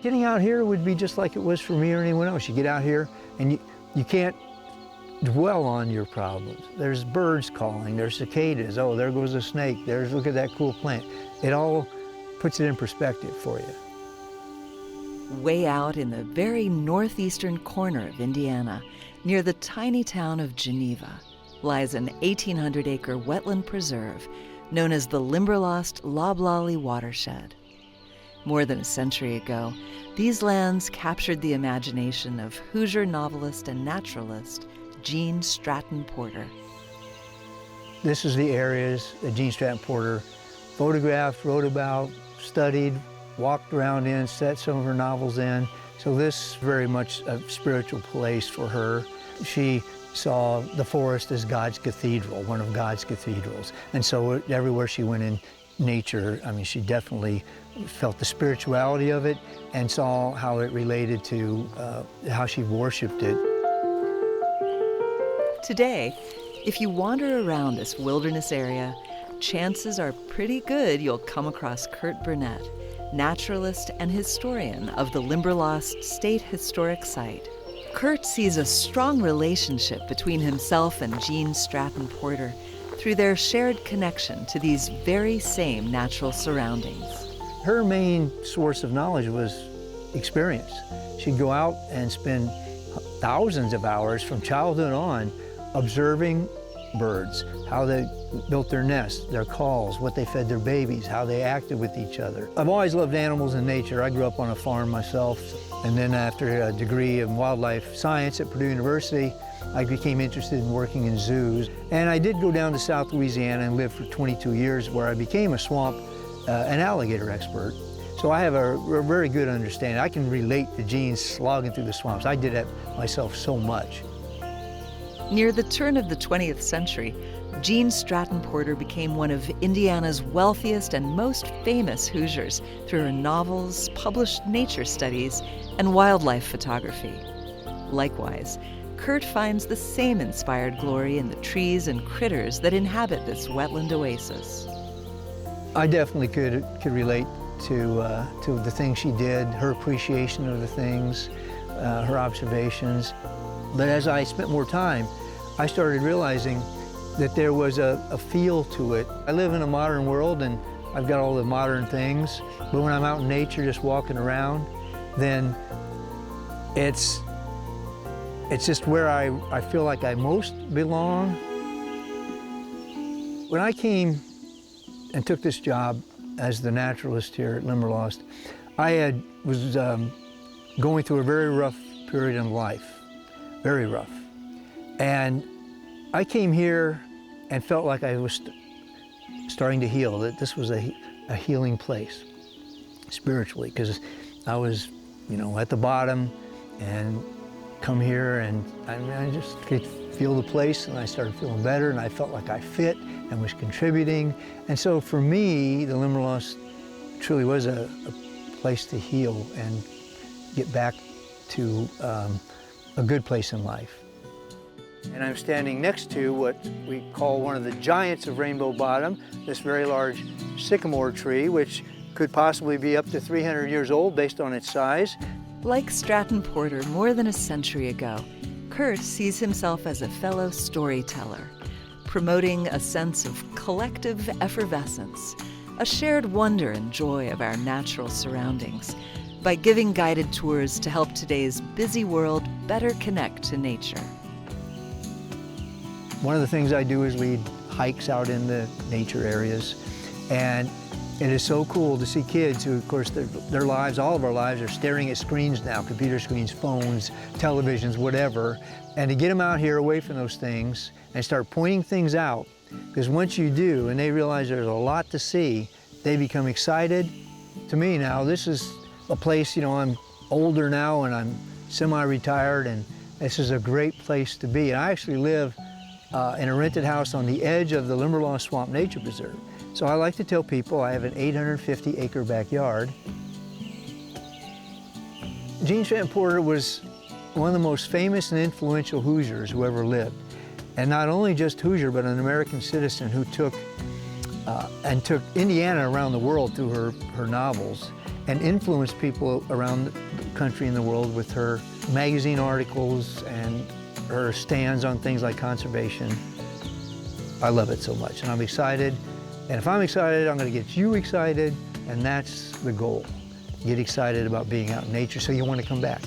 Getting out here would be just like it was for me or anyone else. You get out here and you can't dwell on your problems. There's birds calling, there's cicadas, oh, there goes a snake, look at that cool plant. It all puts it in perspective for you. Way out in the very northeastern corner of Indiana, near the tiny town of Geneva, lies an 1,800-acre wetland preserve known as the Limberlost Loblolly Watershed. More than a century ago, these lands captured the imagination of Hoosier novelist and naturalist Stratton-Porter. This is the areas that Stratton-Porter photographed, wrote about, studied, walked around in, set some of her novels in. So this is very much a spiritual place for her. She saw the forest as God's cathedral, one of God's cathedrals. And so everywhere she went in nature, I mean, she definitely felt the spirituality of it and saw how it related to how she worshiped it. Today, if you wander around this wilderness area, chances are pretty good you'll come across Kurt Burnett, naturalist and historian of the Limberlost State Historic Site. Kurt sees a strong relationship between himself and Stratton-Porter through their shared connection to these very same natural surroundings. Her main source of knowledge was experience. She'd go out and spend thousands of hours from childhood on observing birds, how they built their nests, their calls, what they fed their babies, how they acted with each other. I've always loved animals and nature. I grew up on a farm myself, and then after a degree in wildlife science at Purdue University, I became interested in working in zoos. And I did go down to South Louisiana and live for 22 years where I became a swamp and alligator expert. So I have a very good understanding. I can relate to Gene slogging through the swamps. I did that myself so much. Near the turn of the 20th century, Stratton-Porter became one of Indiana's wealthiest and most famous Hoosiers through her novels, published nature studies, and wildlife photography. Likewise, Kurt finds the same inspired glory in the trees and critters that inhabit this wetland oasis. I definitely could relate to the things she did, her appreciation of the things, her observations. But as I spent more time, I started realizing that there was a feel to it. I live in a modern world and I've got all the modern things, but when I'm out in nature just walking around, then it's just where I feel like I most belong. When I came and took this job as the naturalist here at Limberlost, I was going through a very rough period in life. Very rough. And I came here and felt like I was starting to heal, that this was a healing place spiritually, because I was, at the bottom and come here and I just could feel the place and I started feeling better and I felt like I fit and was contributing. And so for me, the Limberlost truly was a place to heal and get back to a good place in life. And I'm standing next to what we call one of the giants of Rainbow Bottom, this very large sycamore tree, which could possibly be up to 300 years old based on its size. Like Stratton-Porter more than a century ago, Kurt sees himself as a fellow storyteller, promoting a sense of collective effervescence, a shared wonder and joy of our natural surroundings, by giving guided tours to help today's busy world better connect to nature. One of the things I do is lead hikes out in the nature areas, and it is so cool to see kids who, of course, their lives, all of our lives, are staring at screens now, computer screens, phones, televisions, whatever, and to get them out here away from those things and start pointing things out, because once you do and they realize there's a lot to see, they become excited. To me now, this is a place, I'm older now and I'm semi-retired, and this is a great place to be. And I actually live in a rented house on the edge of the Limberlost Swamp Nature Preserve. So I like to tell people I have an 850-acre backyard. Stratton-Porter was one of the most famous and influential Hoosiers who ever lived. And not only just Hoosier, but an American citizen who took Indiana around the world through her novels. and influenced people around the country and the world with her magazine articles and her stands on things like conservation. I love it so much, and I'm excited. And if I'm excited, I'm going to get you excited, and that's the goal. Get excited about being out in nature so you want to come back.